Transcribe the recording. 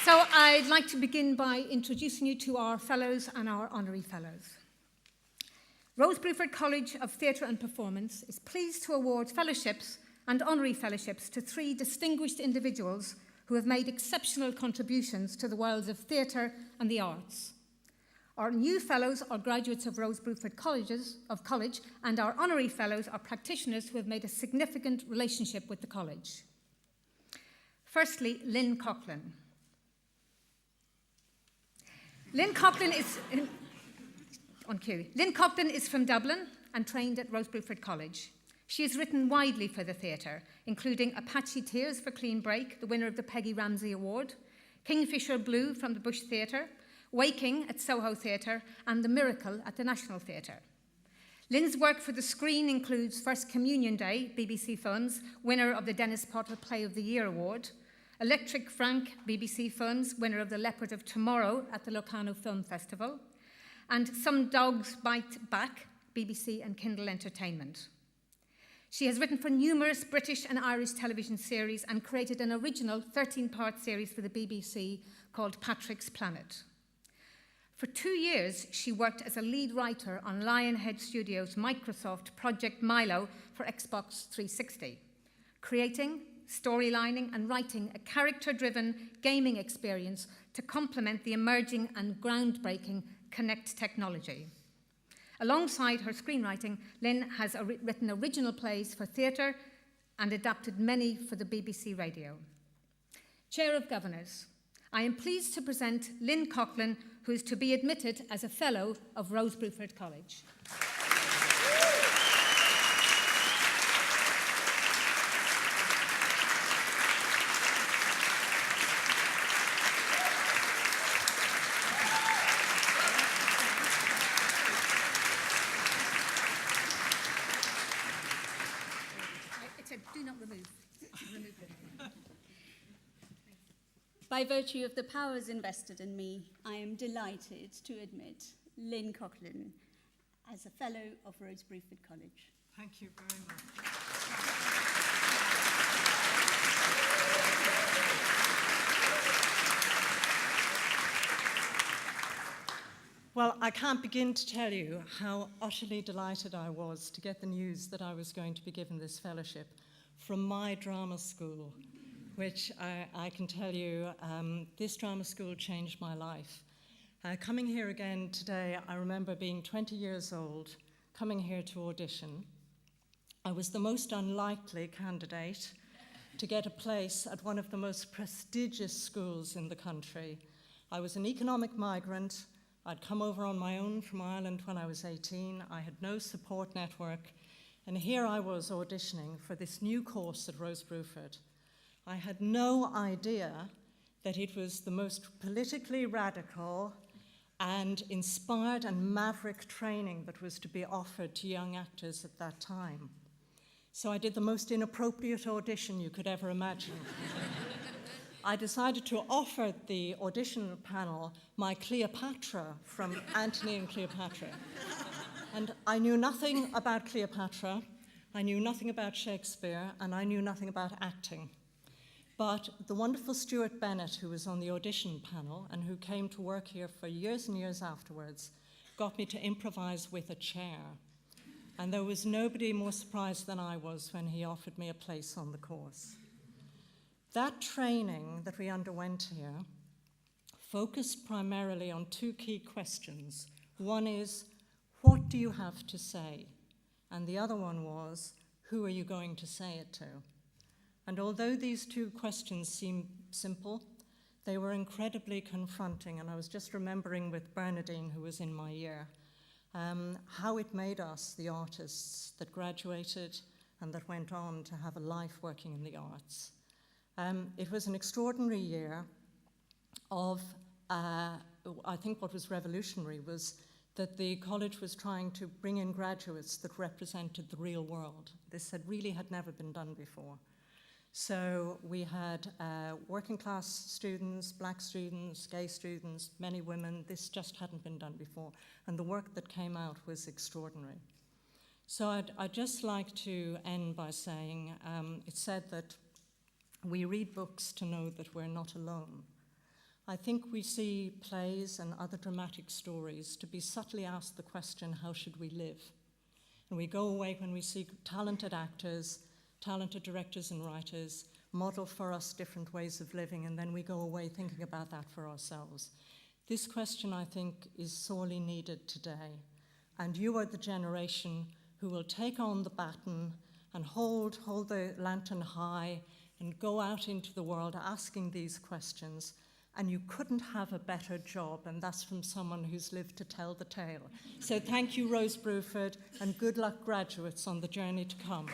So I'd like to begin by introducing you to our fellows and our honorary fellows. Rose Bruford College of Theatre and Performance is pleased to award fellowships and honorary fellowships to 3 distinguished individuals who have made exceptional contributions to the worlds of theatre and the arts. Our new fellows are graduates of Rose Bruford College, and our honorary fellows are practitioners who have made a significant relationship with the college. Firstly, Lin Coghlan. Lin Coghlan is from Dublin and trained at Rose Bruford College. She has written widely for the theatre, including Apache Tears for Clean Break, the winner of the Peggy Ramsey Award, Kingfisher Blue from the Bush Theatre, Waking at Soho Theatre, and The Miracle at the National Theatre. Lin's work for the screen includes First Communion Day, BBC Films, winner of the Dennis Potter Play of the Year Award, Electric Frank, BBC Films, winner of the Leopard of Tomorrow at the Locarno Film Festival, and Some Dogs Bite Back, BBC and Kindle Entertainment. She has written for numerous British and Irish television series and created an original 13-part series for the BBC called Patrick's Planet. For 2 years, she worked as a lead writer on Lionhead Studios' Microsoft Project Milo for Xbox 360, creating, storylining, and writing a character-driven gaming experience to complement the emerging and groundbreaking Kinect technology. Alongside her screenwriting, Lin has written original plays for theatre and adapted many for the BBC Radio. Chair of Governors, I am pleased to present Lin Coghlan, who is to be admitted as a Fellow of Rose Bruford College. By virtue of the powers invested in me, I am delighted to admit Lin Coghlan as a Fellow of Rose Bruford College. Thank you very much. Well, I can't begin to tell you how utterly delighted I was to get the news that I was going to be given this fellowship from my drama school, which I can tell you, this drama school changed my life. Coming here again today, I remember being 20 years old, coming here to audition. I was the most unlikely candidate to get a place at one of the most prestigious schools in the country. I was an economic migrant. I'd come over on my own from Ireland when I was 18. I had no support network. And here I was auditioning for this new course at Rose Bruford. I had no idea that it was the most politically radical and inspired and maverick training that was to be offered to young actors at that time. So I did the most inappropriate audition you could ever imagine. I decided to offer the audition panel my Cleopatra from Antony and Cleopatra. And I knew nothing about Cleopatra, I knew nothing about Shakespeare, and I knew nothing about acting. But the wonderful Stuart Bennett, who was on the audition panel and who came to work here for years and years afterwards, got me to improvise with a chair. And there was nobody more surprised than I was when he offered me a place on the course. That training that we underwent here focused primarily on 2 key questions. One is, what do you have to say? And the other one was, who are you going to say it to? And although these 2 questions seem simple, they were incredibly confronting. And I was just remembering with Bernadine, who was in my year, how it made us, the artists that graduated and that went on to have a life working in the arts. It was an extraordinary year of, I think what was revolutionary was that the college was trying to bring in graduates that represented the real world. This had never been done before. So we had working class students, black students, gay students, many women. This just hadn't been done before. And the work that came out was extraordinary. So I'd just like to end by saying, it's said that we read books to know that we're not alone. I think we see plays and other dramatic stories to be subtly asked the question, how should we live? And we go away when we see talented actors, talented directors and writers model for us different ways of living, and then we go away thinking about that for ourselves. This question, I think, is sorely needed today. And you are the generation who will take on the baton and hold the lantern high and go out into the world asking these questions. And you couldn't have a better job, and that's from someone who's lived to tell the tale. So thank you, Rose Bruford, and good luck, graduates, on the journey to come.